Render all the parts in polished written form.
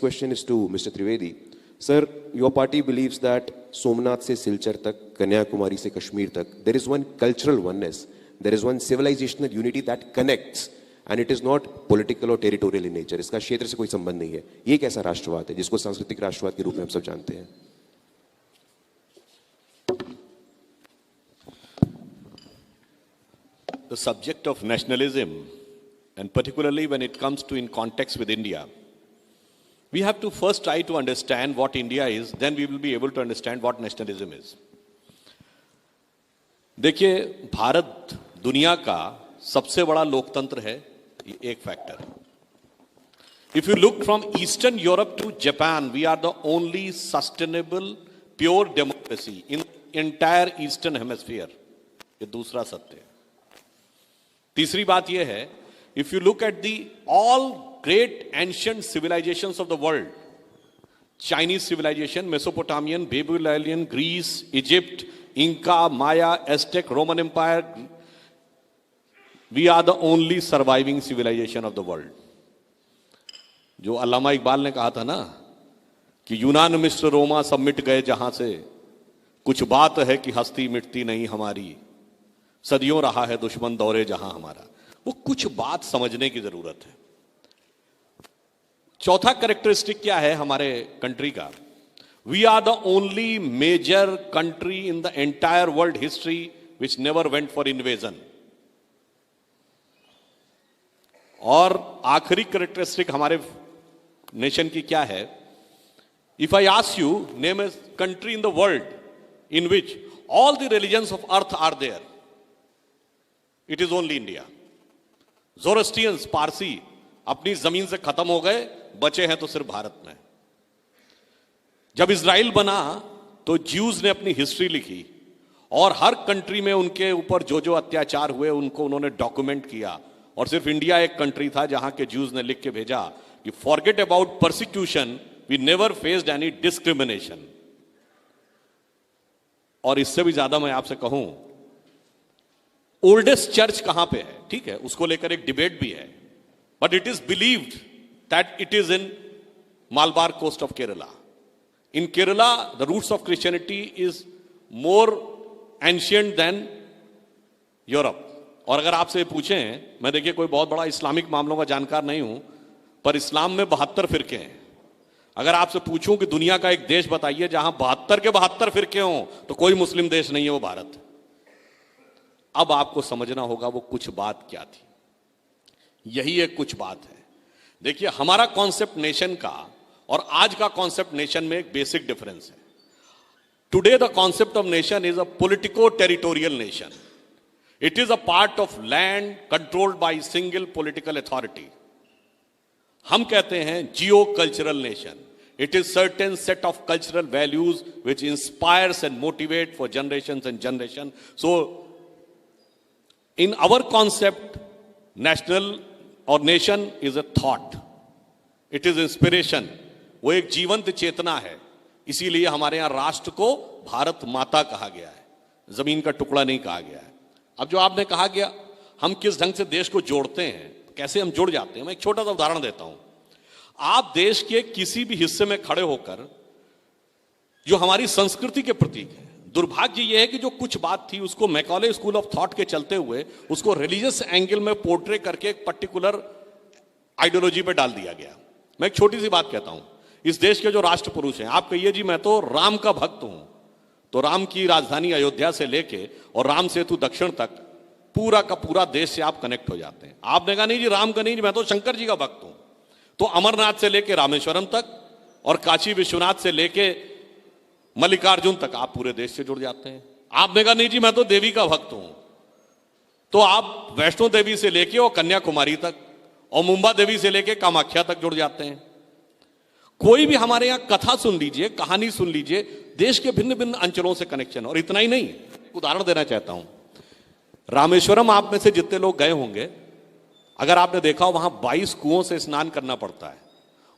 question is to Mr. Trivedi. Sir, your party believes that Somnath se Silchar tak, Kanyakumari se Kashmir tak, there is one cultural oneness, there is one civilizational unity that connects, and it is not political or territorial in nature. इसका क्षेत्र से कोई संबंध नहीं है. ये कैसा राष्ट्रवाद है जिसको सांस्कृतिक राष्ट्रवाद के रूप में हम सब जानते हैं? The subject of nationalism, and particularly when it comes to in context with India, we have to first try to understand what India is, then we will be able to understand what nationalism is. देखिए, भारत दुनिया का सबसे बड़ा लोकतंत्र है, ये एक factor है. If you look from Eastern Europe to Japan, we are the only sustainable, pure democracy in entire Eastern Hemisphere. ये दूसरा सत्य है. तीसरी बात यह है, if you look at the all great ancient civilizations of the world, Chinese civilization, Mesopotamian, Babylonian, Greece, Egypt, Inca, Maya, Aztec, Roman Empire, we are the only surviving civilization of the world. जो अल्लामा इकबाल ने कहा था ना कि यूनान, मिस्र, रोमा सब मिट गए जहां से, कुछ बात है कि हस्ती मिटती नहीं हमारी, सदियों रहा है दुश्मन दौरे जहां हमारा. वो कुछ बात समझने की जरूरत है. चौथा कैरेक्टरिस्टिक क्या है हमारे कंट्री का? We are the only major country in the entire world history which never went for invasion. और आखिरी कैरेक्टरिस्टिक हमारे नेशन की क्या है? If I ask you name a country in the world in which all the religions of earth are there, it is only India. Zoroastrians, Parsi अपनी जमीन से खत्म हो गए, बचे हैं तो सिर्फ भारत में. जब इजराइल बना तो ज्यूज ने अपनी हिस्ट्री लिखी और हर कंट्री में उनके ऊपर जो जो अत्याचार हुए उनको उन्होंने डॉक्यूमेंट किया. और सिर्फ इंडिया एक कंट्री था जहां के ज्यूज ने लिख के भेजा कि forget about persecution, we never faced any discrimination. और इससे भी ज्यादा मैं आपसे कहूं, ओल्डेस्ट चर्च कहां पे है? ठीक है, उसको लेकर एक डिबेट भी है, but it is believed that it is in Malabar coast of Kerala. In Kerala the roots of Christianity is more ancient than Europe. और अगर आपसे पूछें, मैं देखिए कोई बहुत बड़ा इस्लामिक मामलों का जानकार नहीं हूं, पर इस्लाम में 72 फिरके हैं. अगर आपसे पूछूं कि दुनिया का एक देश बताइए जहां 72 के 72 फिरके हों, तो कोई मुस्लिम देश नहीं है, वो भारत है. अब आपको समझना होगा वो कुछ बात क्या थी. यही एक कुछ बात है. देखिए, हमारा कॉन्सेप्ट नेशन का और आज का कॉन्सेप्ट नेशन में एक बेसिक डिफरेंस है. Today the concept of nation is a politico territorial nation. It is a part of land controlled by single political authority. हम कहते हैं geo cultural nation. It is certain set of cultural values which inspires and motivate for generation and generation. So in our concept, national or nation is a thought, it is inspiration. वो एक जीवंत चेतना है. इसीलिए हमारे यहां राष्ट्र को भारत माता कहा गया है, जमीन का टुकड़ा नहीं कहा गया है. अब जो आपने कहा गया हम किस ढंग से देश को जोड़ते हैं, कैसे हम जुड़ जाते हैं, मैं एक छोटा सा उदाहरण देता हूं. आप देश के किसी भी हिस्से में खड़े होकर जो हमारी संस्कृति के प्रतीक है, दुर्भाग्य यह है कि जो कुछ बात थी उसको मैकॉले स्कूल ऑफ थॉट के चलते हुए उसको रिलीजियस एंगल में पोर्ट्रे करके एक पर्टिकुलर आइडियोलॉजी पे डाल दिया गया. मैं एक छोटी सी बात कहता हूं. इस देश के जो राष्ट्र पुरुष हैं, आप कहिए जी मैं तो राम का भक्त हूं, तो राम की राजधानी अयोध्या से लेके और राम सेतु दक्षिण तक पूरा का पूरा देश से आप कनेक्ट हो जाते हैं. आपने कहा नहीं जी राम का नहीं जी, मैं तो शंकर जी का भक्त हूं, तो अमरनाथ से लेके रामेश्वरम तक और काशी विश्वनाथ से लेके मल्लिकार्जुन तक आप पूरे देश से जुड़ जाते हैं. आपने कहा नहीं जी मैं तो देवी का भक्त हूं, तो आप वैष्णो देवी से लेके और कन्याकुमारी तक और मुंबा देवी से लेके कामाख्या तक जुड़ जाते हैं. कोई भी हमारे यहां कथा सुन लीजिए, कहानी सुन लीजिए, देश के भिन्न भिन्न अंचलों से कनेक्शन. और इतना ही नहीं, उदाहरण देना चाहता हूं. रामेश्वरम आप में से जितने लोग गए होंगे, अगर आपने देखा हो वहां 22 कुओं से स्नान करना पड़ता है.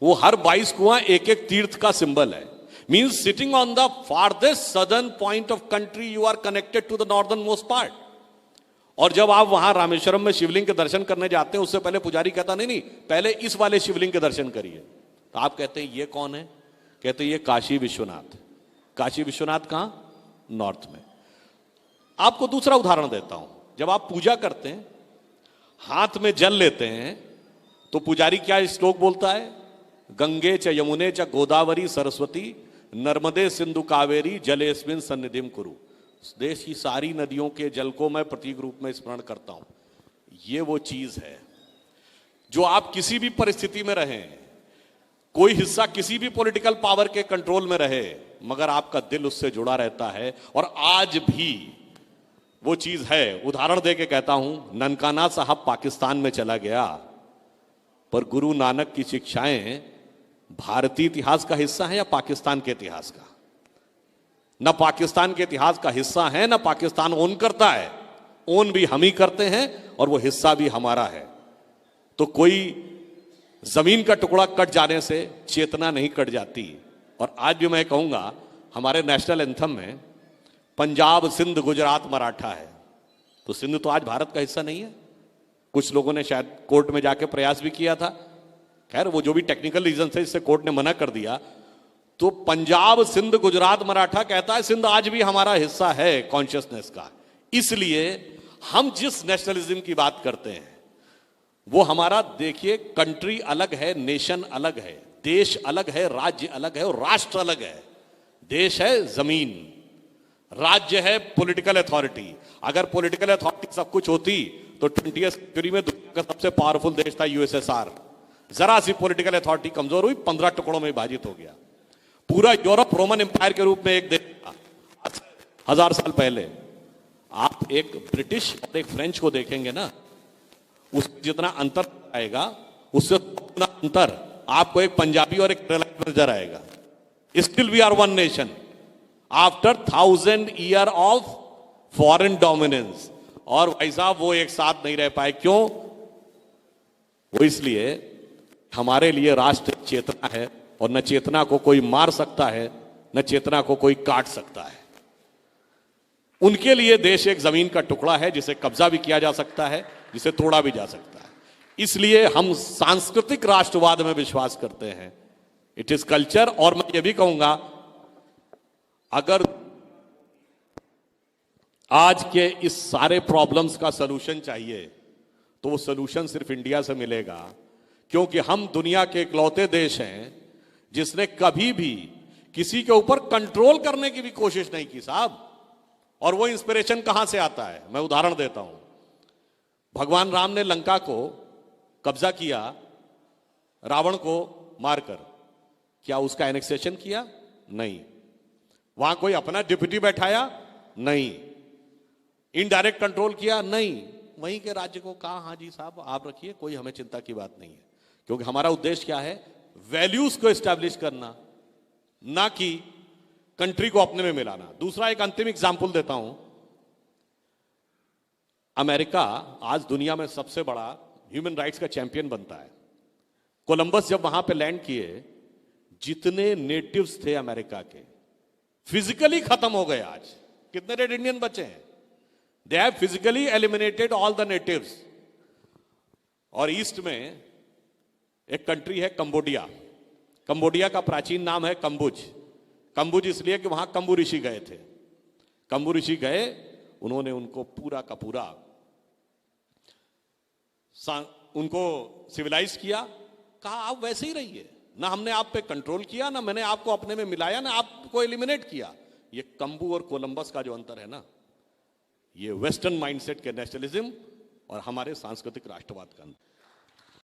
वो हर 22 कुआं एक एक तीर्थ का सिंबल है. Means sitting on the farthest southern point of country, you are connected to the northernmost part. और जब आप वहां रामेश्वरम में शिवलिंग के दर्शन करने जाते हैं, उससे पहले पुजारी कहता नहीं नहीं पहले इस वाले शिवलिंग के दर्शन करिए. तो आप कहते हैं ये कौन है? कहते हैं ये काशी विश्वनाथ। काशी विश्वनाथ कहां? नॉर्थ में। आपको दूसरा उदाहरण देता हूं। जब आप पूजा करते हैं, हाथ में जल लेते हैं, तो पुजारी क्या श्लोक बोलता है? गंगे च यमुने च गोदावरी सरस्वती नर्मदे सिंधु कावेरी जलेस्मिन सन्निधिम कुरु। देश की सारी नदियों के जल को मैं प्रतीक रूप में स्मरण करता हूं। ये वो चीज है जो आप किसी भी परिस्थिति में रहें, कोई हिस्सा किसी भी पॉलिटिकल पावर के कंट्रोल में रहे, मगर आपका दिल उससे जुड़ा रहता है। और आज भी वो चीज है। उदाहरण दे के कहता हूं, ननकाना साहब पाकिस्तान में चला गया, पर गुरु नानक की शिक्षाएं भारतीय इतिहास का हिस्सा है या पाकिस्तान के इतिहास का? न पाकिस्तान के इतिहास का हिस्सा है, न पाकिस्तान ओन करता है। ओन भी हम ही करते हैं और वो हिस्सा भी हमारा है। तो कोई जमीन का टुकड़ा कट जाने से चेतना नहीं कट जाती। और आज भी मैं कहूंगा, हमारे नेशनल एंथम में पंजाब, सिंध, गुजरात, मराठा है। तो सिंध तो आज भारत का हिस्सा नहीं है। कुछ लोगों ने शायद कोर्ट में जाके प्रयास भी किया था। खैर, वो जो भी टेक्निकल रीजन से इससे कोर्ट ने मना कर दिया। तो पंजाब, सिंध, गुजरात, मराठा कहता है सिंध आज भी हमारा हिस्सा है कॉन्शियसनेस का। इसलिए हम जिस नेशनलिज्म की बात करते हैं वो हमारा, देखिए, कंट्री अलग है, नेशन अलग है, देश अलग है, राज्य अलग है और राष्ट्र अलग है। देश है जमीन, राज्य है पॉलिटिकल अथॉरिटी। अगर पॉलिटिकल अथॉरिटी सब कुछ होती तो 20वीं सेंचुरी में दुनिया का सबसे पावरफुल देश था यूएसएसआर। जरा सी पॉलिटिकल अथॉरिटी कमजोर हुई, 15 टुकड़ों में विभाजित हो गया। पूरा यूरोप रोमन एम्पायर के रूप में एक देश था 1000 साल पहले। आप एक ब्रिटिश और एक फ्रेंच को देखेंगे ना, उसमें जितना अंतर आएगा उससे उतना अंतर आपको एक पंजाबी और एक केरला नजर आएगा। Still we are one nation after 1000 year of foreign dominance. और भाई साहब, वो एक साथ नहीं रह पाए। क्यों? वो इसलिए हमारे लिए राष्ट्र चेतना है, और न चेतना को कोई मार सकता है, न चेतना को कोई काट सकता है। उनके लिए देश एक जमीन का टुकड़ा है जिसे कब्जा भी किया जा सकता है, जिसे तोड़ा भी जा सकता है। इसलिए हम सांस्कृतिक राष्ट्रवाद में विश्वास करते हैं। It is culture. और मैं ये भी कहूंगा, अगर आज के इस सारे प्रॉब्लम्स का सलूशन चाहिए तो वो सलूशन सिर्फ इंडिया से मिलेगा, क्योंकि हम दुनिया के इकलौते देश हैं जिसने कभी भी किसी के ऊपर कंट्रोल करने की भी कोशिश नहीं की साहब। और वो इंस्पिरेशन कहां से आता है? मैं उदाहरण देता हूं। भगवान राम ने लंका को कब्जा किया रावण को मारकर। क्या उसका एनेक्सेशन किया? नहीं। वहां कोई अपना डिप्यूटी बैठाया? नहीं। इनडायरेक्ट कंट्रोल किया? नहीं। वहीं के राज्य को कहा, हाँ जी साहब आप रखिए, कोई हमें चिंता की बात नहीं है। क्योंकि हमारा उद्देश्य क्या है? वैल्यूज को एस्टैब्लिश करना, ना कि कंट्री को अपने में मिलाना। दूसरा एक अंतिम एग्जाम्पल देता हूं। अमेरिका आज दुनिया में सबसे बड़ा ह्यूमन राइट्स का चैंपियन बनता है। कोलंबस जब वहां पे लैंड किए, जितने नेटिव्स थे अमेरिका के फिजिकली खत्म हो गए। आज कितने रेड इंडियन बचे हैं? They have physically eliminated all the natives. और ईस्ट में एक कंट्री है कंबोडिया। कंबोडिया का प्राचीन नाम है कंबुज। कंबुज इसलिए कि वहां कंबु ऋषि गए थे। कंबु ऋषि गए, उन्होंने उनको पूरा का पूरा उनको सिविलाइज किया। कहा आप वैसे ही रहिए, ना हमने आप पे कंट्रोल किया, ना मैंने आपको अपने में मिलाया, ना आपको एलिमिनेट किया। ये कंबु और कोलंबस का जो अंतर है ना, ये वेस्टर्न माइंडसेट के नेशनलिज्म और हमारे सांस्कृतिक राष्ट्रवाद का अंतर।